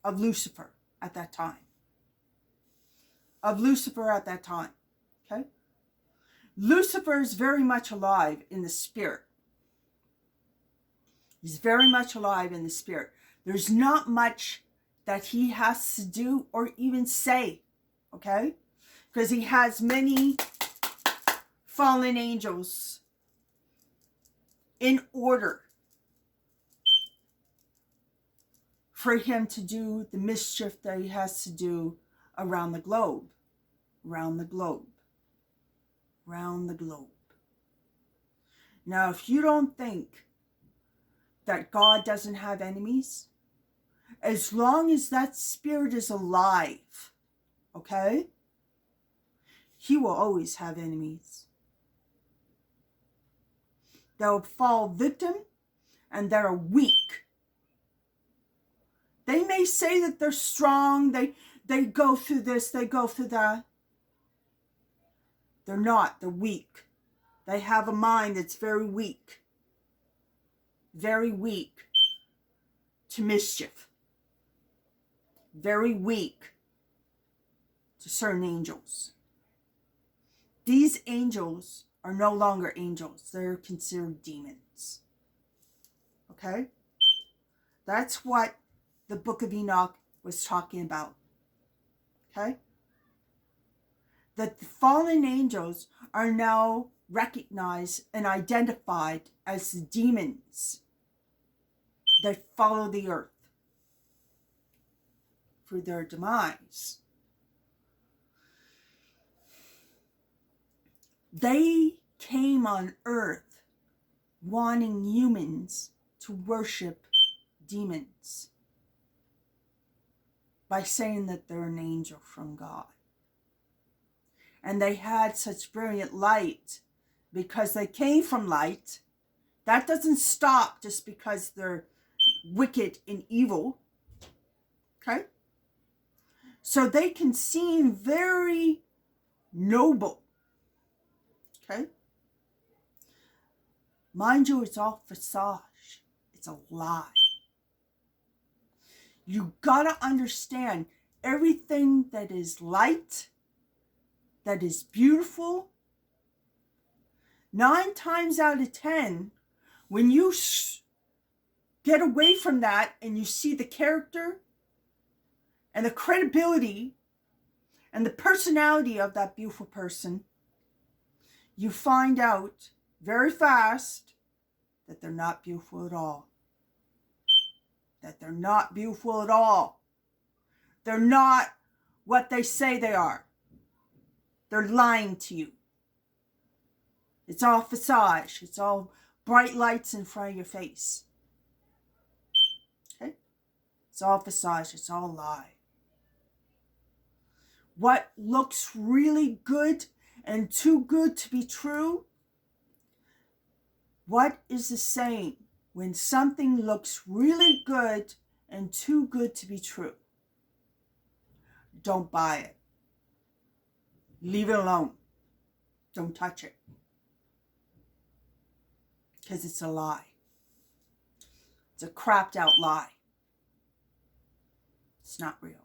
of Lucifer at that time. Of Lucifer at that time. Okay? Lucifer is very much alive in the spirit. He's very much alive in the spirit. There's not much that he has to do or even say. Okay? Because he has many fallen angels in order for him to do the mischief that he has to do around the globe. Around the globe. Around the globe. Now, if you don't think that God doesn't have enemies, as long as that spirit is alive, okay, he will always have enemies. They'll fall victim and that are weak. They may say that they're strong, they go through this, they go through that. They're not, they're weak. They have a mind that's very weak. Very weak to mischief. Very weak to certain angels. These angels are no longer angels. They're considered demons. Okay? That's what the Book of Enoch was talking about. Okay? That the fallen angels are now recognized and identified as the demons that follow the earth for their demise. They came on earth wanting humans to worship demons by saying that they're an angel from God. And they had such brilliant light because they came from light. That doesn't stop just because they're wicked and evil. Okay? So they can seem very noble. Okay? Mind you, it's all facade. It's a lie. You gotta understand everything that is light, that is beautiful, 9 times out of 10, when you get away from that and you see the character and the credibility and the personality of that beautiful person, you find out very fast that they're not beautiful at all. That they're not beautiful at all. They're not what they say they are. They're lying to you. It's all facade. It's all bright lights in front of your face. Okay? It's all facade. It's all lie. What looks really good and too good to be true? What is the saying? When something looks really good and too good to be true, don't buy it. Leave it alone. Don't touch it. Because it's a lie. It's a crapped out lie. It's not real.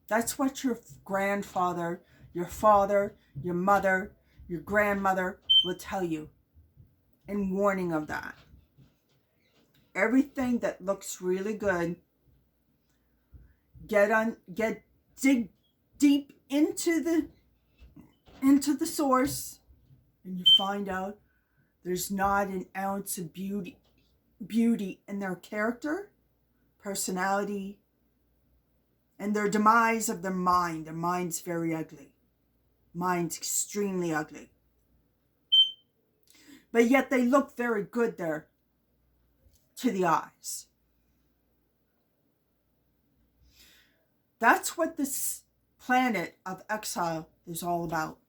That's what your grandfather, your father, your mother, your grandmother will tell you in warning of that. Everything that looks really good, dig deep into the source, and you find out there's not an ounce of beauty in their character, personality, and their demise of their mind. Their mind's very ugly. Mind's extremely ugly. But yet they look very good there to the eyes. That's what this planet of exile is all about.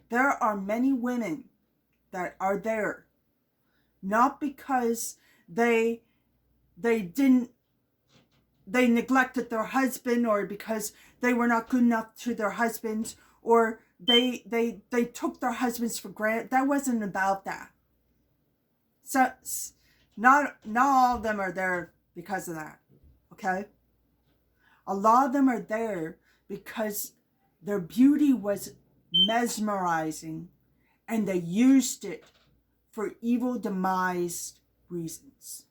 There are many women that are there, not because they neglected their husband, or because they were not good enough to their husbands, or they took their husbands for granted. That wasn't about that. So not all of them are there because of that. Okay? A lot of them are there because their beauty was mesmerizing and they used it for evil demised reasons.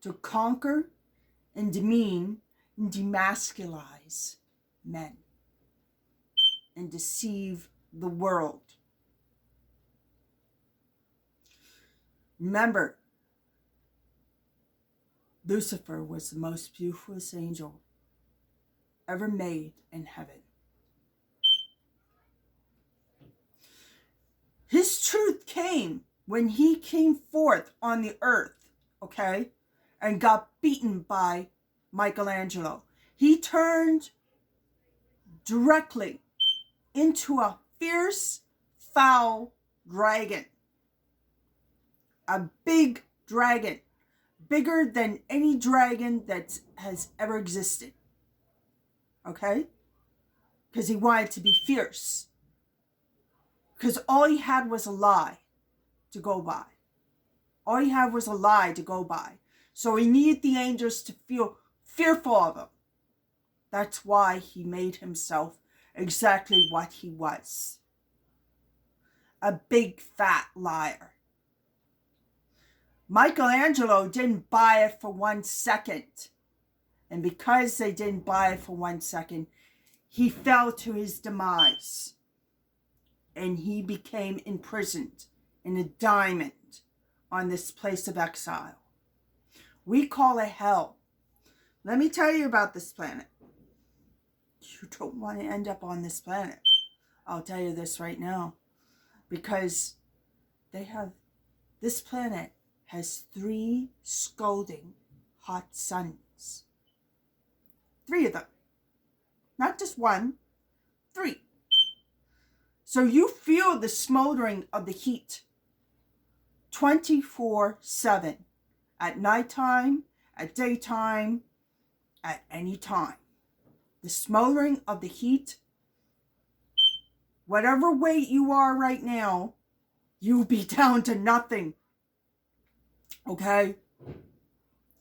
To conquer and demean and demasculize men and deceive the world. Remember, Lucifer was the most beautiful angel ever made in heaven. His truth came when he came forth on the earth, okay, and got beaten by Michelangelo. He turned directly into a fierce, foul dragon. A big dragon. Bigger than any dragon that has ever existed. Okay? Because he wanted to be fierce. Because all he had was a lie to go by. All he had was a lie to go by. So he needed the angels to feel fearful of him. That's why he made himself exactly what he was. A big fat liar. Michelangelo didn't buy it for 1 second. And because they didn't buy it for 1 second, he fell to his demise. And he became imprisoned in a diamond on this place of exile. We call it hell. Let me tell you about this planet. You don't want to end up on this planet. I'll tell you this right now. Because this planet has 3 scalding hot suns. 3 of them. Not just 1, 3. So you feel the smoldering of the heat 24/7. At nighttime, at daytime, at any time. The smoldering of the heat, whatever weight you are right now, you'll be down to nothing. Okay?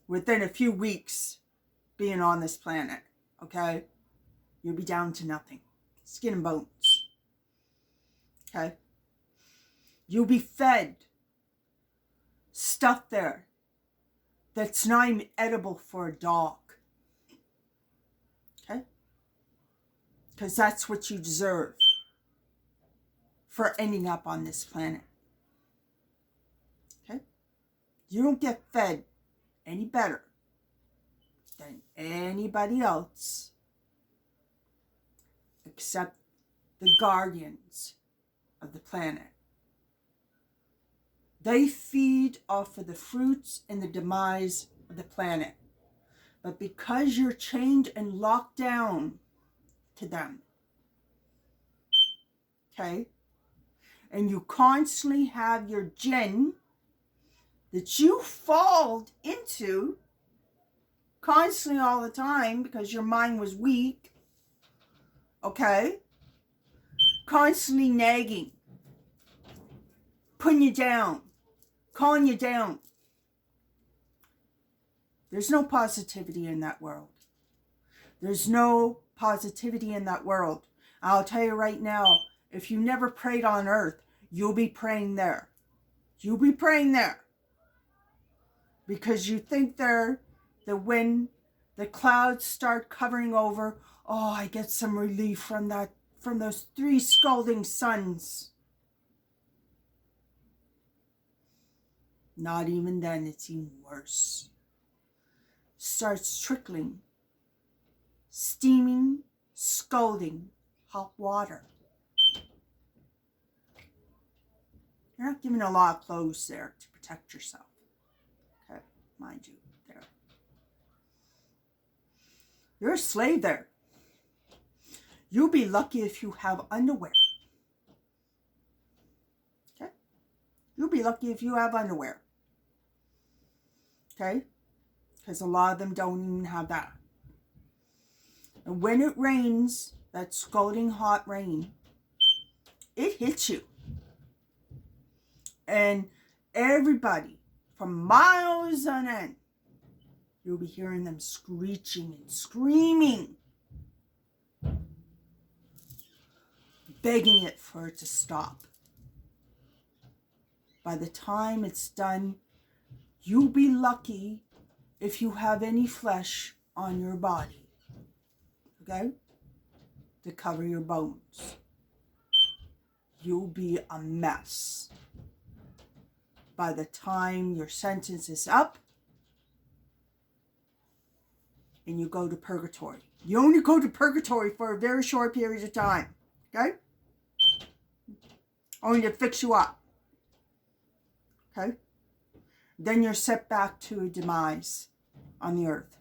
Within a few weeks being on this planet. Okay? You'll be down to nothing. Skin and bones. Okay? You'll be fed stuff there that's not even edible for a dog. Okay? Because that's what you deserve for ending up on this planet. Okay? You don't get fed any better than anybody else except the guardians of the planet. They feed off of the fruits and the demise of the planet. But because you're chained and locked down to them, okay, and you constantly have your jinn that you fall into constantly all the time because your mind was weak, okay, constantly nagging, putting you down, calling you down. There's no positivity in that world. There's no positivity in that world. I'll tell you right now, if you never prayed on earth, you'll be praying there. You'll be praying there. Because you think there that when the clouds start covering over, oh, I get some relief from those 3 scalding suns. Not even then, it's even worse. Starts trickling, steaming, scalding hot water. You're not given a lot of clothes there to protect yourself. Okay, mind you, there. You're a slave there. You'll be lucky if you have underwear. Okay? You'll be lucky if you have underwear. Okay? Because a lot of them don't even have that. And when it rains, that scalding hot rain, it hits you. And everybody from miles on end, you'll be hearing them screeching and screaming, begging it for it to stop. By the time it's done, you'll be lucky if you have any flesh on your body, okay, to cover your bones. You'll be a mess by the time your sentence is up and you go to purgatory. You only go to purgatory for a very short period of time, okay? Only to fix you up, okay? Then you're set back to a demise on the earth.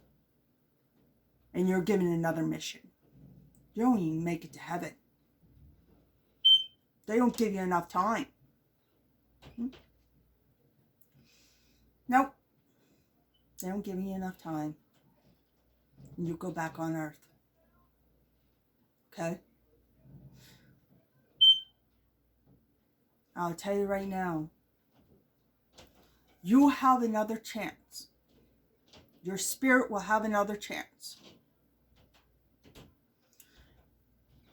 And you're given another mission. You don't even make it to heaven. They don't give you enough time. Nope. They don't give you enough time. And you go back on earth. Okay? I'll tell you right now. You have another chance. Your spirit will have another chance.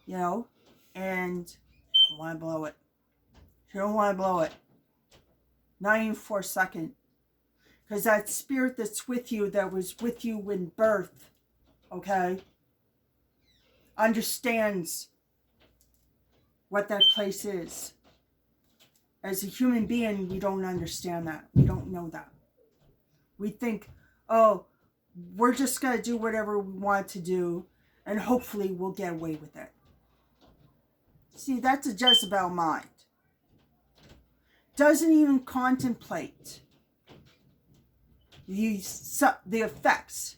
You know? And you don't want to blow it. You don't want to blow it. Not even for a second. Because that spirit that's with you, that was with you in birth, okay, understands what that place is. As a human being, we don't understand that. We don't know that. We think, oh, we're just going to do whatever we want to do, and hopefully we'll get away with it. See, that's a Jezebel mind. Doesn't even contemplate the effects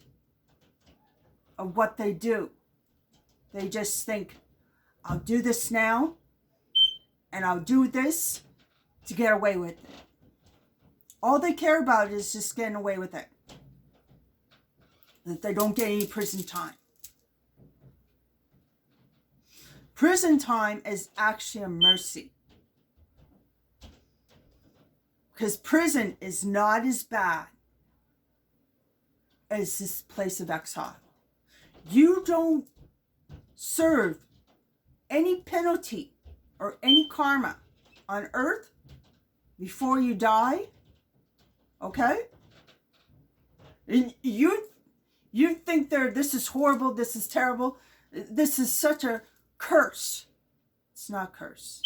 of what they do. They just think, I'll do this now, and I'll do this to get away with it. All they care about is just getting away with it. That they don't get any prison time. Prison time is actually a mercy. Because prison is not as bad as this place of exile. You don't serve any penalty or any karma on earth before you die, okay? And you think this is horrible, this is terrible, this is such a curse. It's not a curse.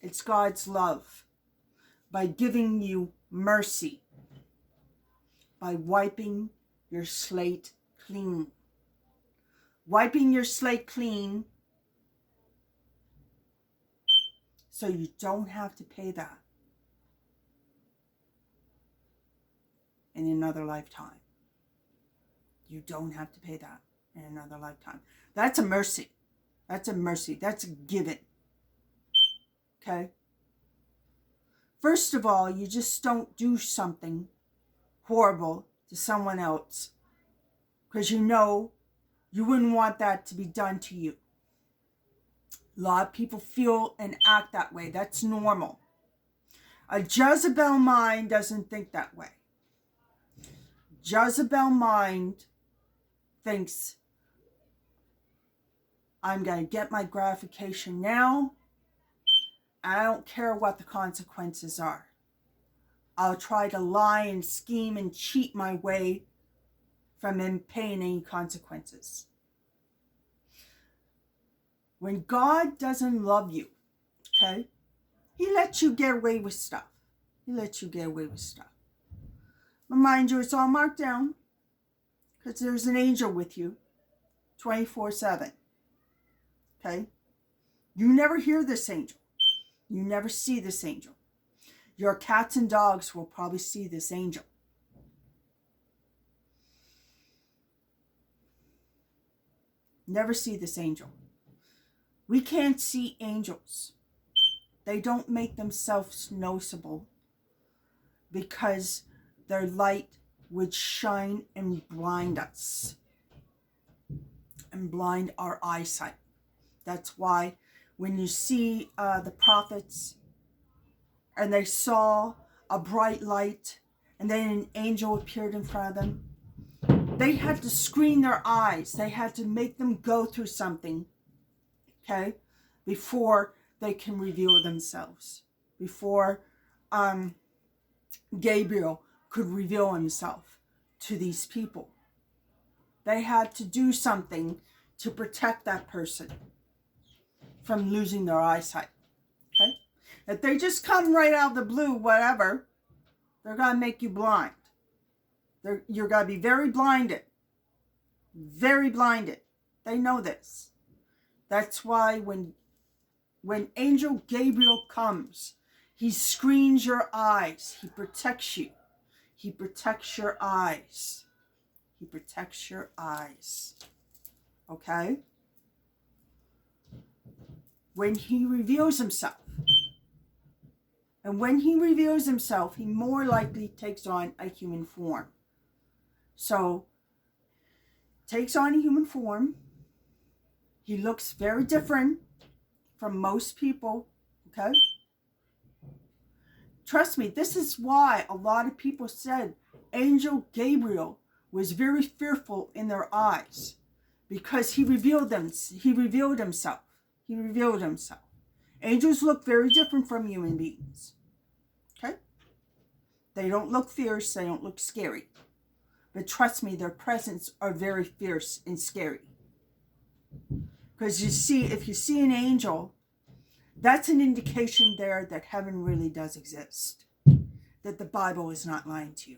It's God's love by giving you mercy, by wiping your slate clean. Wiping your slate clean so you don't have to pay that in another lifetime. You don't have to pay that in another lifetime. That's a mercy. That's a mercy. That's a given. Okay? First of all, you just don't do something horrible to someone else because you know you wouldn't want that to be done to you. A lot of people feel and act that way. That's normal. A Jezebel mind doesn't think that way. Jezebel mind thinks, I'm going to get my gratification now. I don't care what the consequences are. I'll try to lie and scheme and cheat my way from him paying any consequences. When God doesn't love you, okay, he lets you get away with stuff. He lets you get away with stuff. But mind you, it's all marked down because there's an angel with you 24/7. Okay? You never hear this angel. You never see this angel. Your cats and dogs will probably see this angel. Never see this angel. We can't see angels. They don't make themselves noticeable because their light would shine and blind us and blind our eyesight. That's why when you see the prophets and they saw a bright light and then an angel appeared in front of them, they had to screen their eyes. They had to make them go through something, okay, before they can reveal themselves, before Gabriel could reveal himself to these people. They had to do something to protect that person from losing their eyesight. Okay? If they just come right out of the blue, whatever, they're going to make you blind. You're going to be very blinded. Very blinded. They know this. That's why when Angel Gabriel comes, he screens your eyes. He protects you. He protects your eyes. He protects your eyes. Okay? When he reveals himself. And when he reveals himself, he more likely takes on a human form. So, takes on a human form. He looks very different from most people. Okay? Trust me, this is why a lot of people said Angel Gabriel was very fearful in their eyes, because he revealed himself. He revealed himself. Angels look very different from human beings. Okay? They don't look fierce. They don't look scary. But trust me, their presence are very fierce and scary. Because you see, if you see an angel, that's an indication there that heaven really does exist. That the Bible is not lying to you.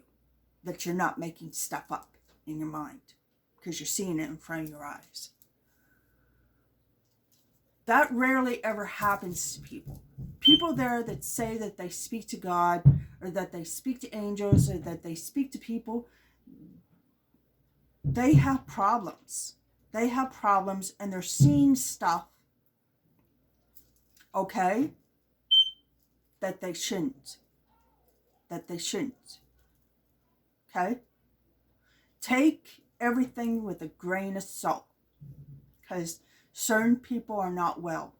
That you're not making stuff up in your mind. Because you're seeing it in front of your eyes. That rarely ever happens to people. People there that say that they speak to God, or that they speak to angels, or that they speak to people, they have problems. They have problems, and they're seeing stuff, okay, that they shouldn't. That they shouldn't. Okay? Take everything with a grain of salt. Because certain people are not well.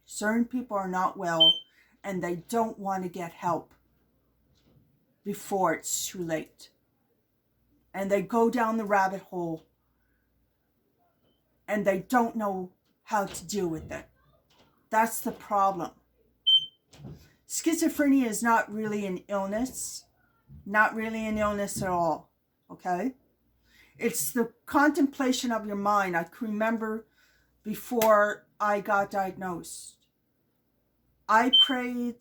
Certain people are not well, and they don't want to get help before it's too late. And they go down the rabbit hole, and they don't know how to deal with it. That's the problem. Schizophrenia is not really an illness. Not really an illness at all. Okay? It's the contemplation of your mind. I can remember before I got diagnosed, I prayed.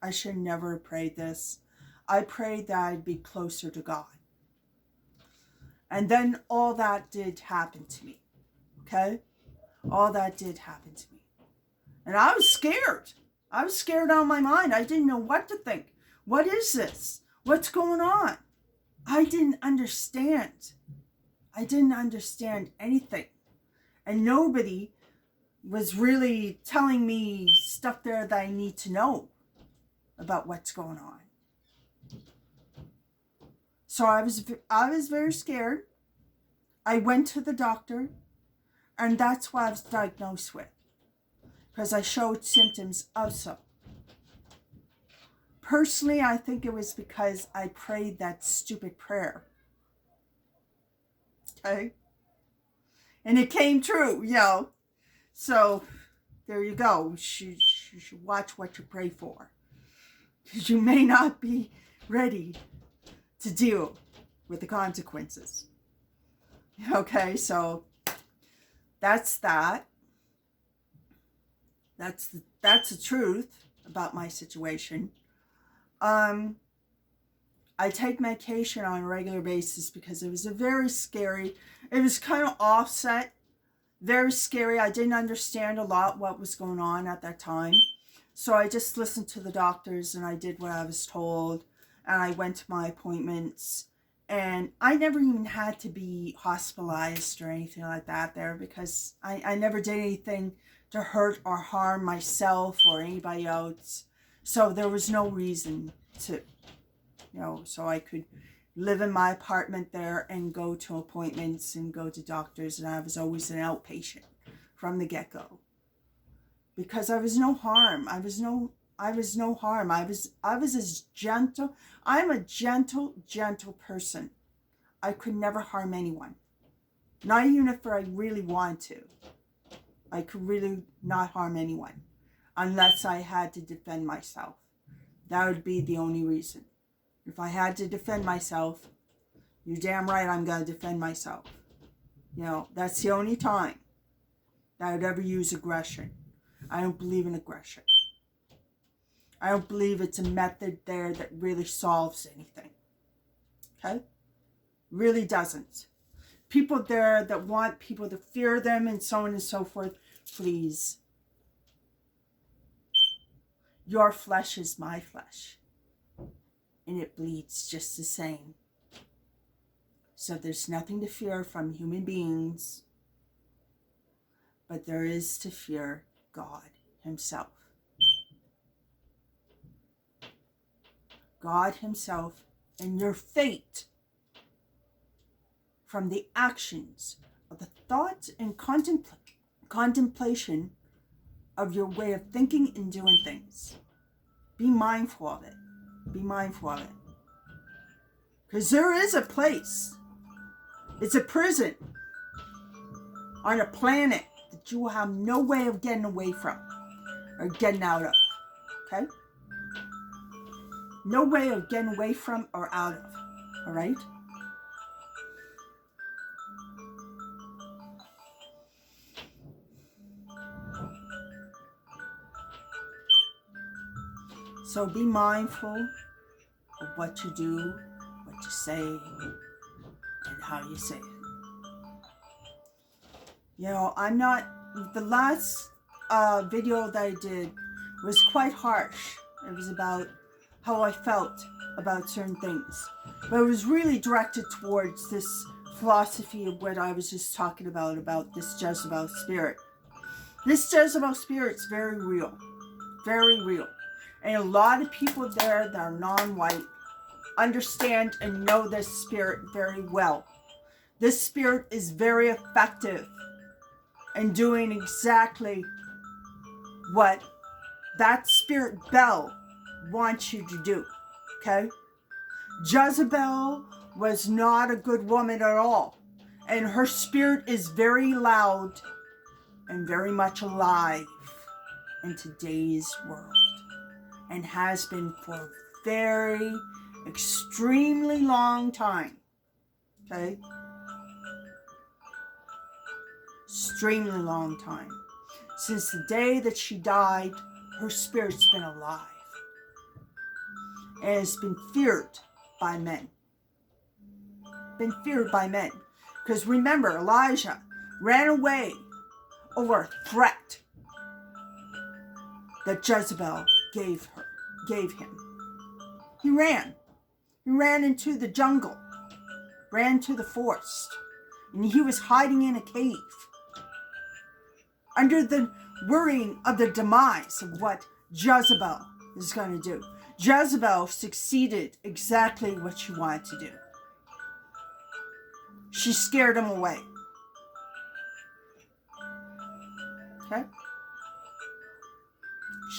I should never have prayed this. I prayed that I'd be closer to God. And then all that did happen to me. Okay? All that did happen to me. And I was scared. I was scared out of my mind. I didn't know what to think. What is this? What's going on? I didn't understand. I didn't understand anything. And nobody was really telling me stuff there that I need to know about what's going on. So I was very scared. I went to the doctor, and that's what I was diagnosed with, because I showed symptoms of so. Personally, I think it was because I prayed that stupid prayer. Okay? And it came true, you know. So, there you go. You should watch what you pray for. Because you may not be ready to deal with the consequences. Okay, so that's that. That's the truth about my situation. I take medication on a regular basis because it was it was kind of offset, very scary. I didn't understand a lot what was going on at that time. So I just listened to the doctors and I did what I was told, and I went to my appointments, and I never even had to be hospitalized or anything like that there, because I never did anything to hurt or harm myself or anybody else. So there was no reason to, so I could live in my apartment there and go to appointments and go to doctors, and I was always an outpatient from the get-go. Because I was no harm. I was no harm. I was as gentle. I'm a gentle person. I could never harm anyone. Not even if I really wanted to. I could really not harm anyone. Unless I had to defend myself. That would be the only reason. If I had to defend myself, you're damn right I'm going to defend myself. You know, that's the only time that I would ever use aggression. I don't believe in aggression. I don't believe it's a method there that really solves anything. Okay? Really doesn't. People there that want people to fear them and so on and so forth, please. Your flesh is my flesh. And it bleeds just the same. So there's nothing to fear from human beings. But there is to fear God himself. God himself and your fate from the actions of the thoughts and contemplation of your way of thinking and doing things. Be mindful of it. Be mindful of it. Because there is a place. It's a prison on a planet that you will have no way of getting away from or getting out of. Okay? No way of getting away from or out of. All right? So be mindful of what you do, what you say, and how you say it. You know, the last video that I did was quite harsh. It was about how I felt about certain things. But it was really directed towards this philosophy of what I was just talking about this Jezebel spirit. This Jezebel spirit's very real. Very real. And a lot of people there that are non-white understand and know this spirit very well. This spirit is very effective in doing exactly what that spirit Bel wants you to do. Okay? Jezebel was not a good woman at all. And her spirit is very loud and very much alive in today's world. And has been for a very extremely long time. Okay? Extremely long time. Since the day that she died, her spirit's been alive. And it's been feared by men. Been feared by men. Because remember, Elijah ran away over a threat that Jezebel gave him. He ran. He ran into the jungle. Ran to the forest. And he was hiding in a cave. Under the worrying of the demise of what Jezebel is going to do. Jezebel succeeded exactly what she wanted to do. She scared him away. Okay?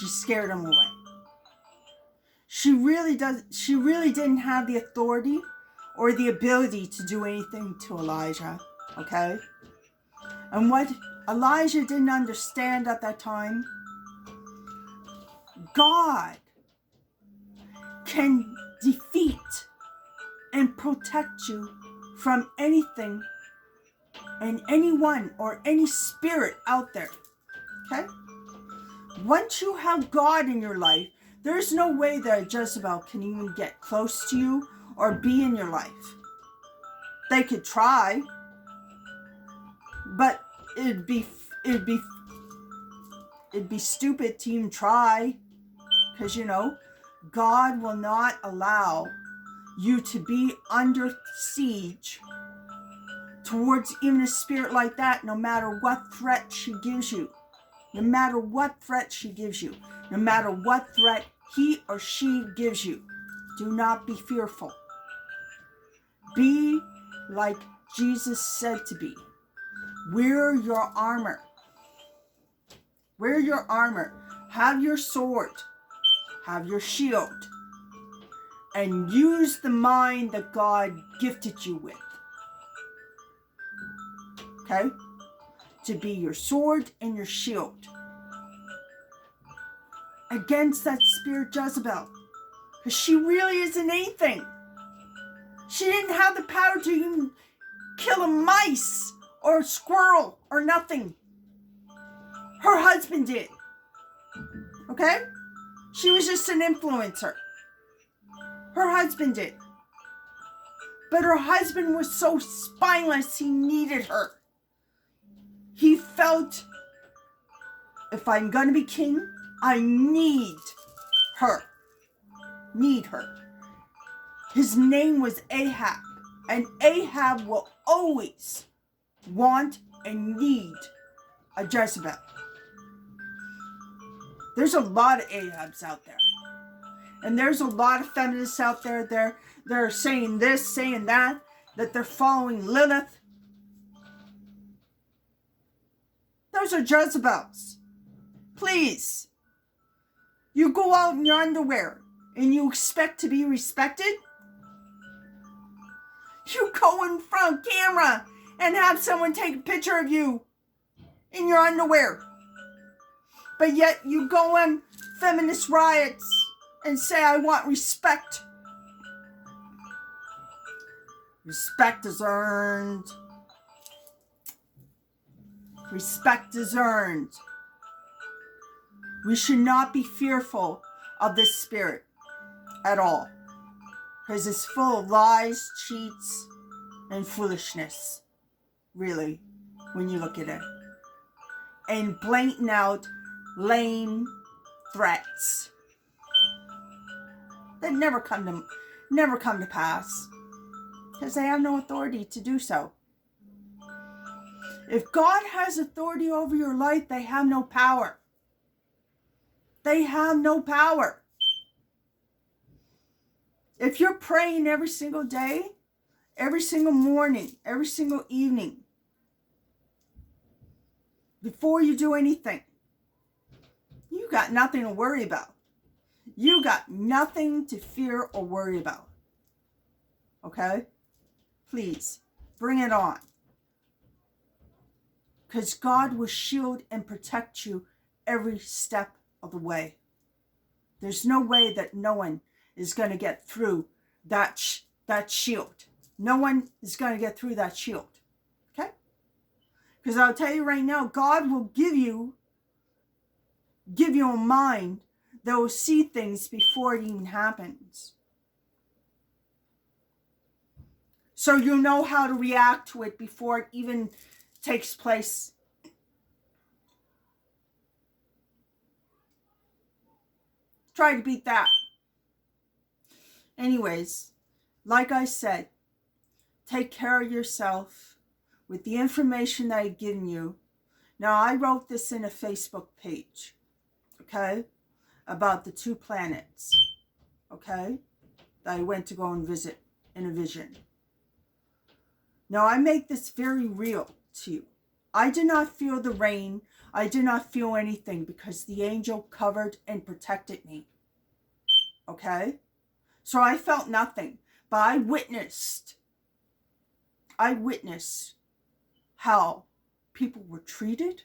She scared him away. She really didn't have the authority or the ability to do anything to Elijah. Okay? And what Elijah didn't understand at that time, God can defeat and protect you from anything and anyone or any spirit out there. Okay? Once you have God in your life, there's no way that Jezebel can even get close to you or be in your life. They could try, but it'd be stupid to even try, because you know God will not allow you to be under siege towards even a spirit like that, no matter what threat she gives you. No matter what threat she gives you. No matter what threat he or she gives you. Do not be fearful. Be like Jesus said to be. Wear your armor. Wear your armor. Have your sword. Have your shield. And use the mind that God gifted you with. Okay? To be your sword and your shield. Against that spirit Jezebel. Because she really isn't anything. She didn't have the power to even kill a mice or a squirrel or nothing. Her husband did. Okay? She was just an influencer. Her husband did. But her husband was so spineless, he needed her. He felt, if I'm going to be king, I need her. Need her. His name was Ahab. And Ahab will always want and need a Jezebel. There's a lot of Ahabs out there. And there's a lot of feminists out there. They're saying this, saying that they're following Lilith. Those are Jezebels. Please. You go out in your underwear and you expect to be respected? You go in front of camera and have someone take a picture of you in your underwear. But yet you go on feminist riots and say, I want respect. Respect is earned. Respect is earned. We should not be fearful of this spirit at all. Because it's full of lies, cheats, and foolishness. Really, when you look at it. And blatant out, lame threats that never come to pass. Because they have no authority to do so. If God has authority over your life, they have no power. They have no power. If you're praying every single day, every single morning, every single evening, before you do anything, you got nothing to worry about. You got nothing to fear or worry about. Okay? Please, bring it on. Because God will shield and protect you every step of the way. There's no way that no one is going to get through that shield. No one is going to get through that shield. Okay? Because I'll tell you right now, God will give you a mind that will see things before it even happens. So you'll know how to react to it before it even takes place. Try to beat that. Anyways, like I said, take care of yourself with the information that I've given you. Now, I wrote this in a Facebook page, okay, about the 2 planets, okay, that I went to go and visit in a vision. Now, I make this very real to you. I did not feel the rain. I did not feel anything because the angel covered and protected me, okay? So I felt nothing, but I witnessed how people were treated,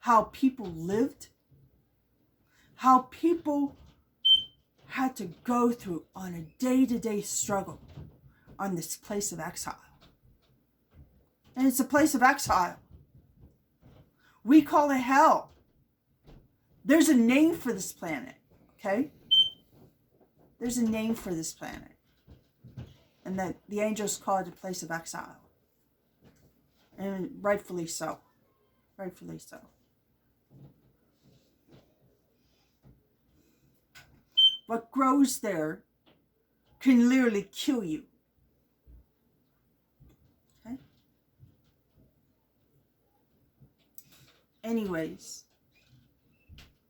how people lived, how people had to go through on a day-to-day struggle on this place of exile. And it's a place of exile. We call it hell. There's a name for this planet, okay? There's a name for this planet. And that the angels call it a place of exile. And rightfully so. Rightfully so. What grows there can literally kill you. Okay? Anyways,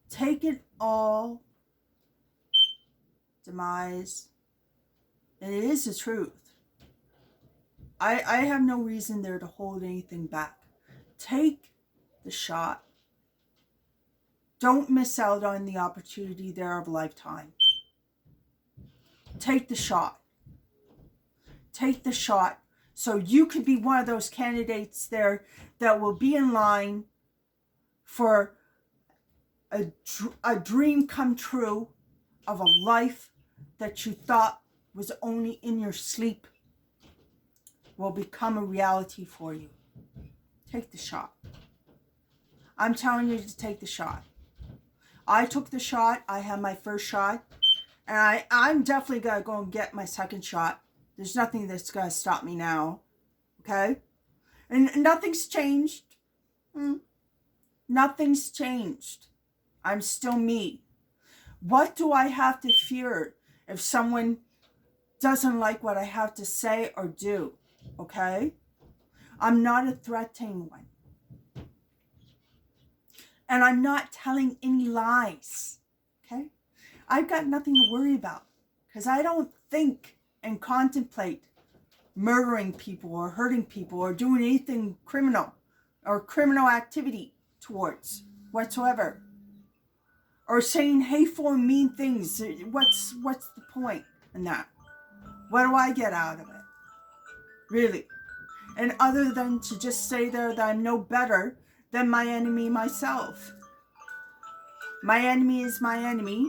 take it all, demise, and it is the truth. I have no reason there to hold anything back. Take the shot. Don't miss out on the opportunity there of a lifetime. Take the shot. Take the shot so you could be one of those candidates there that will be in line for a dream come true of a life that you thought was only in your sleep will become a reality for you. Take the shot. I'm telling you to take the shot. I took the shot. I had my first shot. And I'm definitely going to go and get my second shot. There's nothing that's going to stop me now. Okay? And nothing's changed. Nothing's changed. I'm still me. What do I have to fear if someone doesn't like what I have to say or do? Okay? I'm not a threat to anyone. And I'm not telling any lies. Okay? I've got nothing to worry about because I don't think and contemplate murdering people or hurting people or doing anything criminal or criminal activity towards whatsoever, or saying hateful and mean things. What's the point in that? What do I get out of it? Really? And other than to just say there that I'm no better than my enemy myself. My enemy is my enemy,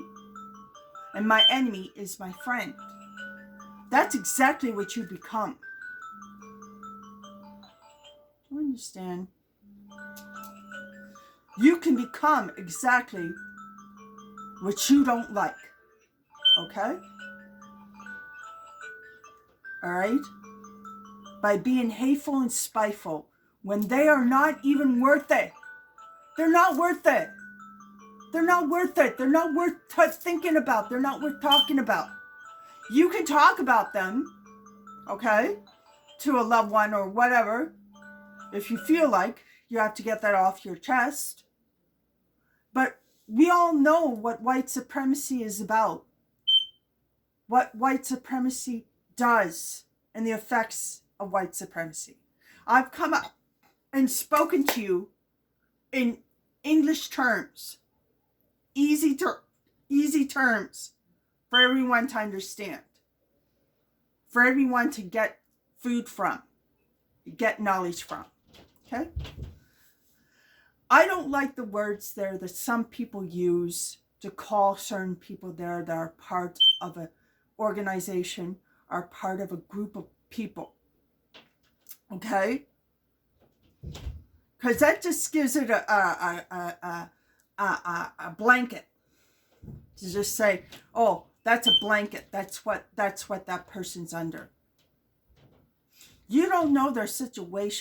and my enemy is my friend. That's exactly what you become. Do you understand? You can become exactly what you don't like. Okay? Alright? By being hateful and spiteful when they are not even worth it. They're not worth it. They're not worth it. They're not worth thinking about. They're not worth talking about. You can talk about them, okay, to a loved one or whatever. If you feel like you have to get that off your chest. But we all know what white supremacy is about. What white supremacy does and the effects of white supremacy. I've come up and spoken to you in English terms. Easy terms for everyone to understand. For everyone to get food from. Get knowledge from. Okay? I don't like the words there that some people use to call certain people there that are part of an organization, are part of a group of people. Okay? Because that just gives it a blanket to just say, oh, that's a blanket. That's what that person's under. You don't know their situation.